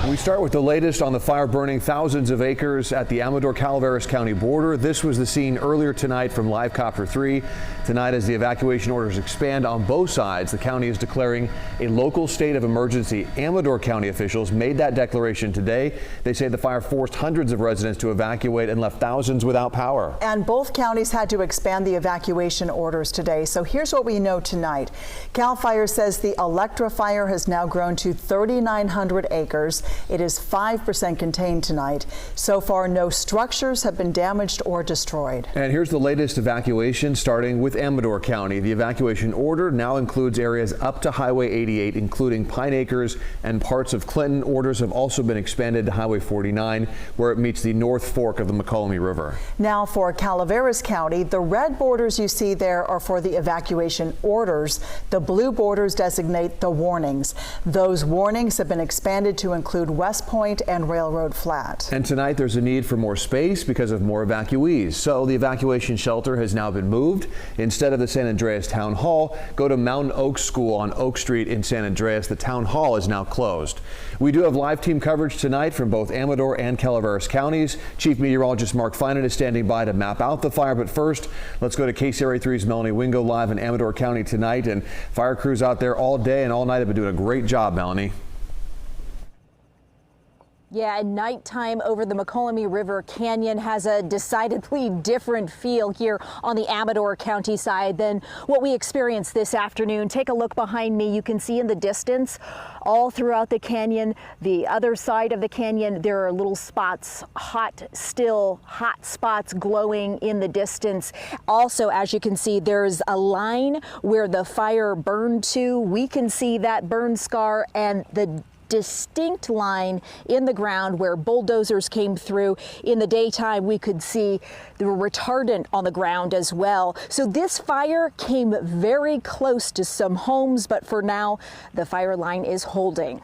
We start with the latest on the fire burning thousands of acres at the Amador-Calaveras County border. This was the scene earlier tonight from Live Copter 3. Tonight, as the evacuation orders expand on both sides, the county is declaring a local state of emergency. Amador County officials made that declaration today. They say the fire forced hundreds of residents to evacuate and left thousands without power. And both counties had to expand the evacuation orders today. So here's what we know tonight. CAL FIRE says the Electra fire has now grown to 3,900 acres. It is 5% contained tonight. So far, no structures have been damaged or destroyed. And here's the latest evacuation, starting with Amador County. The evacuation order now includes areas up to Highway 88, including Pine Acres and parts of Clinton. Orders have also been expanded to Highway 49, where it meets the North Fork of the McCollum River. Now for Calaveras County, the red borders you see there are for the evacuation orders. The blue borders designate the warnings. Those warnings have been expanded to include West Point and Railroad Flat. And tonight there's a need for more space because of more evacuees. So the evacuation shelter has now been moved. Instead of the San Andreas Town Hall, go to Mountain Oaks School on Oak Street in San Andreas. The town hall is now closed. We do have live team coverage tonight from both Amador and Calaveras counties. Chief Meteorologist Mark Finan is standing by to map out the fire. But first, let's go to KCRA 3's Melanie Wingo live in Amador County tonight. And fire crews out there all day and all night have been doing a great job, Melanie. Yeah, at nighttime over the McCollum River Canyon has a decidedly different feel here on the Amador County side than what we experienced this afternoon. Take a look behind me. You can see in the distance all throughout the canyon, the other side of the canyon, there are little spots, hot spots glowing in the distance. Also, as you can see, there's a line where the fire burned to. We can see that burn scar and the distinct line in the ground where bulldozers came through. In the daytime, we could see the retardant on the ground as well. So this fire came very close to some homes, but for now, the fire line is holding.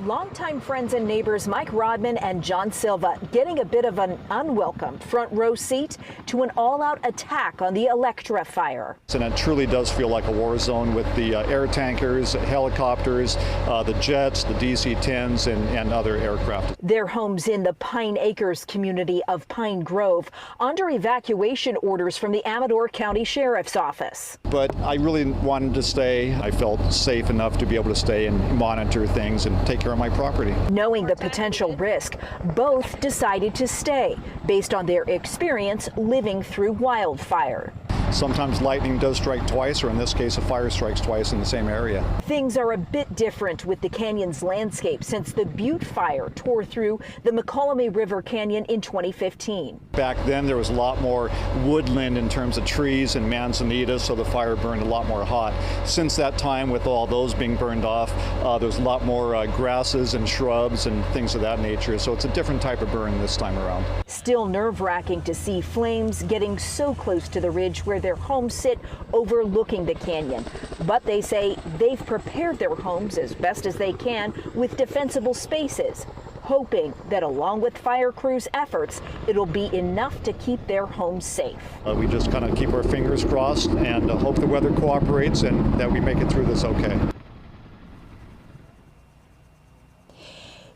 Longtime friends and neighbors Mike Rodman and John Silva getting a bit of an unwelcome front row seat to an all-out attack on the Electra fire. And it truly does feel like a war zone with the air tankers, helicopters, the jets, the DC-10s, and other aircraft. Their homes in the Pine Acres community of Pine Grove under evacuation orders from the Amador County Sheriff's Office. But I really wanted to stay. I felt safe enough to be able to stay and monitor things and take care of my property. Knowing the potential risk, both decided to stay based on their experience living through wildfire. Sometimes lightning does strike twice, or in this case, a fire strikes twice in the same area. Things are a bit different with the canyon's landscape since the Butte fire tore through the McCollum River Canyon in 2015. Back then, there was a lot more woodland in terms of trees and manzanita, so the fire burned a lot more hot. Since that time, with all those being burned off, there's a lot more grasses and shrubs and things of that nature, so it's a different type of burn this time around. Still nerve-wracking to see flames getting so close to the ridge where their homes sit overlooking the canyon. But they say they've prepared their homes as best as they can with defensible spaces, hoping that along with fire crews' efforts, it'll be enough to keep their homes safe. We just kind of keep our fingers crossed and hope the weather cooperates and that we make it through this okay.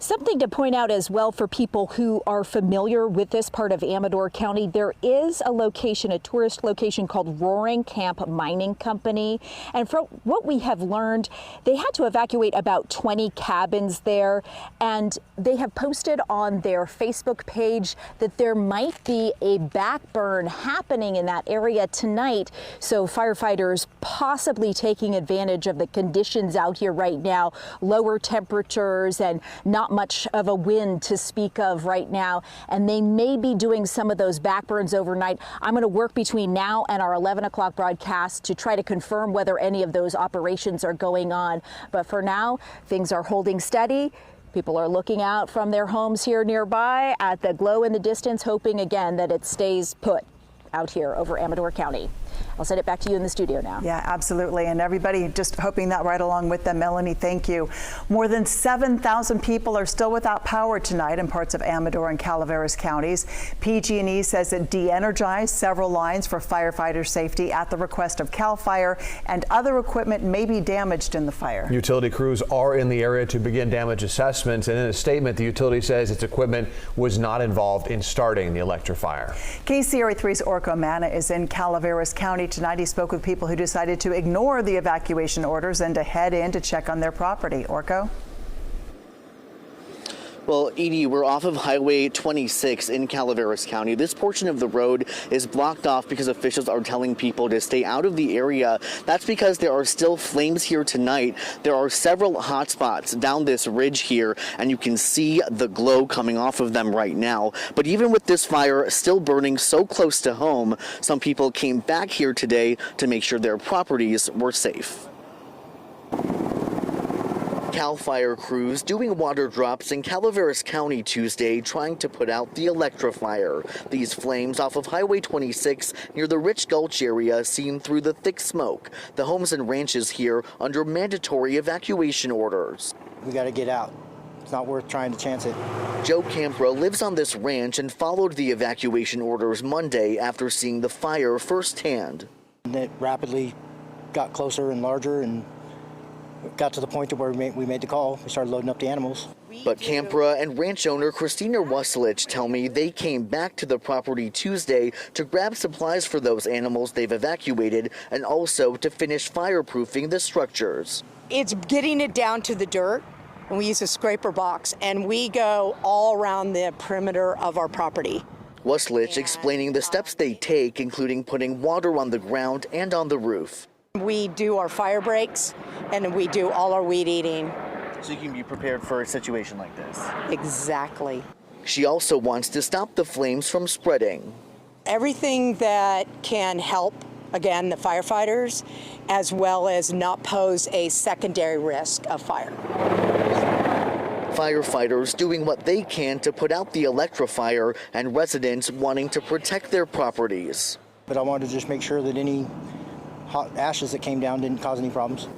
Something to point out as well for people who are familiar with this part of Amador County, there is a location, a tourist location called Roaring Camp Mining Company. And from what we have learned, they had to evacuate about 20 cabins there. And they have posted on their Facebook page that there might be a backburn happening in that area tonight. So firefighters possibly taking advantage of the conditions out here right now, lower temperatures and not much of a wind to speak of right now, and they may be doing some of those backburns overnight. I'm going to work between now and our 11 o'clock broadcast to try to confirm whether any of those operations are going on. But for now, things are holding steady. People are looking out from their homes here nearby at the glow in the distance, hoping again that it stays put out here over Amador County. I'll send it back to you in the studio now. Yeah, absolutely. And everybody just hoping that right along with them. Melanie, thank you. More than 7,000 people are still without power tonight in parts of Amador and Calaveras counties. PG&E says it de-energized several lines for firefighter safety at the request of CAL FIRE, and other equipment may be damaged in the fire. Utility crews are in the area to begin damage assessments, and in a statement, the utility says its equipment was not involved in starting the electrifier. KCRA 3's Orko Manna is in Calaveras County tonight. He spoke with people who decided to ignore the evacuation orders and to head in to check on their property. Orko? Well, Edie, we're off of Highway 26 in Calaveras County. This portion of the road is blocked off because officials are telling people to stay out of the area. That's because there are still flames here tonight. There are several hot spots down this ridge here, and you can see the glow coming off of them right now. But even with this fire still burning so close to home, some people came back here today to make sure their properties were safe. CAL FIRE crews doing water drops in Calaveras County Tuesday trying to put out the electrifier. These flames off of Highway 26 near the Rich Gulch area seen through the thick smoke. The homes and ranches here under mandatory evacuation orders. We got to get out. It's not worth trying to chance it. Joe Campra lives on this ranch and followed the evacuation orders Monday after seeing the fire firsthand. And it rapidly got closer and larger and got to the point to where we made the call. We started loading up the animals. But Campra and ranch owner Christina Ruslich tell me they came back to the property Tuesday to grab supplies for those animals they've evacuated and also to finish fireproofing the structures. It's getting it down to the dirt, and we use a scraper box, and we go all around the perimeter of our property. Ruslich explaining the steps they take, including putting water on the ground and on the roof. We do our fire breaks, and we do all our weed eating. So you can be prepared for a situation like this. Exactly. She also wants to stop the flames from spreading. Everything that can help, again, the firefighters, as well as not pose a secondary risk of fire. Firefighters doing what they can to put out the electrifier and residents wanting to protect their properties. But I wanted to just make sure that any hot ashes that came down didn't cause any problems.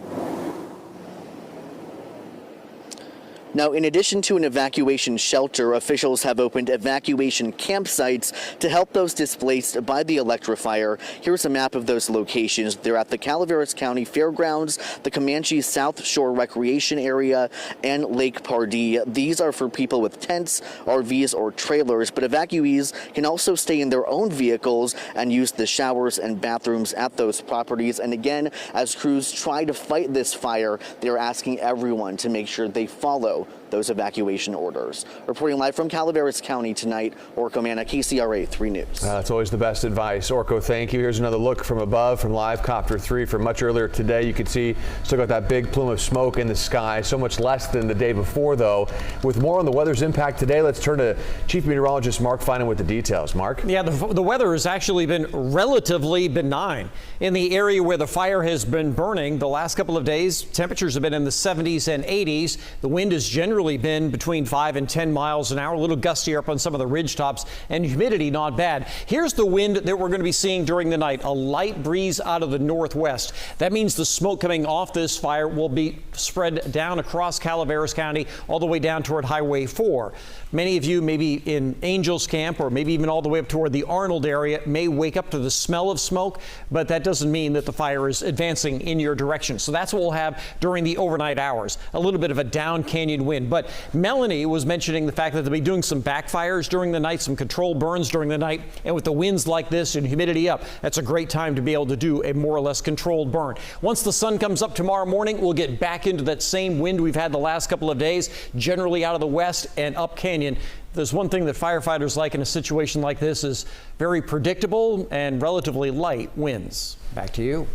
Now, in addition to an evacuation shelter, officials have opened evacuation campsites to help those displaced by the electrifier. Here's a map of those locations. They're at the Calaveras County Fairgrounds, the Comanche South Shore Recreation Area, and Lake Pardee. These are for people with tents, RVs, or trailers, but evacuees can also stay in their own vehicles and use the showers and bathrooms at those properties. And again, as crews try to fight this fire, they're asking everyone to make sure they follow those evacuation orders. Reporting live from Calaveras County tonight, Orko Manna, KCRA 3 News. That's always the best advice. Orko, thank you. Here's another look from above from Live Copter 3 from much earlier today. You can see still got that big plume of smoke in the sky. So much less than the day before, though. With more on the weather's impact today, let's turn to Chief Meteorologist Mark Finan with the details. Mark? Yeah, the weather has actually been relatively benign. In the area where the fire has been burning the last couple of days, temperatures have been in the 70s and 80s. The wind has generally been between 5 and 10 miles an hour, a little gustier up on some of the ridge tops, and humidity not bad. Here's the wind that we're going to be seeing during the night, a light breeze out of the northwest. That means the smoke coming off this fire will be spread down across Calaveras County all the way down toward Highway 4. Many of you, maybe in Angels Camp or maybe even all the way up toward the Arnold area, may wake up to the smell of smoke, but that doesn't mean that the fire is advancing in your direction. So that's what we'll have during the overnight hours, a little bit of a down canyon wind. But Melanie was mentioning the fact that they'll be doing some backfires during the night, some controlled burns during the night, and with the winds like this and humidity up, that's a great time to be able to do a more or less controlled burn. Once the sun comes up tomorrow morning, we'll get back into that same wind we've had the last couple of days, generally out of the west and up canyon. There's one thing that firefighters like in a situation like this is very predictable and relatively light winds. Back to you.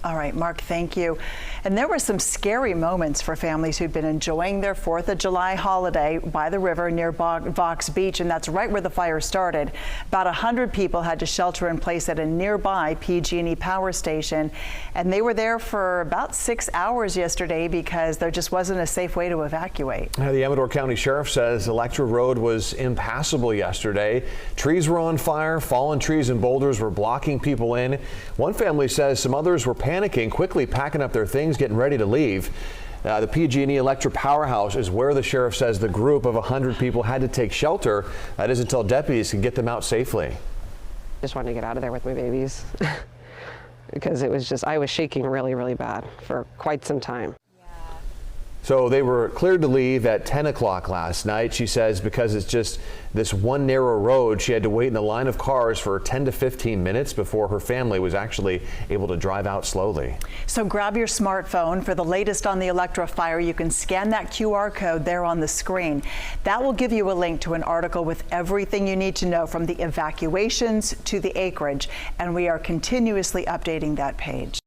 All right, Mark, thank you. And there were some scary moments for families who'd been enjoying their 4th of July holiday by the river near Vox Beach, and that's right where the fire started. About 100 people had to shelter in place at a nearby PG&E power station, and they were there for about 6 hours yesterday because there just wasn't a safe way to evacuate. The Amador County Sheriff says Electra Road was impassable yesterday. Trees were on fire, fallen trees and boulders were blocking people in. One family says some others were panicking, quickly packing up their things, getting ready to leave. The PG&E Electra powerhouse is where the sheriff says the group of 100 people had to take shelter. That is until deputies can get them out safely. Just wanted to get out of there with my babies because it was just, I was shaking really, really bad for quite some time. So they were cleared to leave at 10 o'clock last night. She says because it's just this one narrow road, she had to wait in a line of cars for 10 to 15 minutes before her family was actually able to drive out slowly. So grab your smartphone for the latest on the Electra fire. You can scan that QR code there on the screen. That will give you a link to an article with everything you need to know from the evacuations to the acreage. And we are continuously updating that page.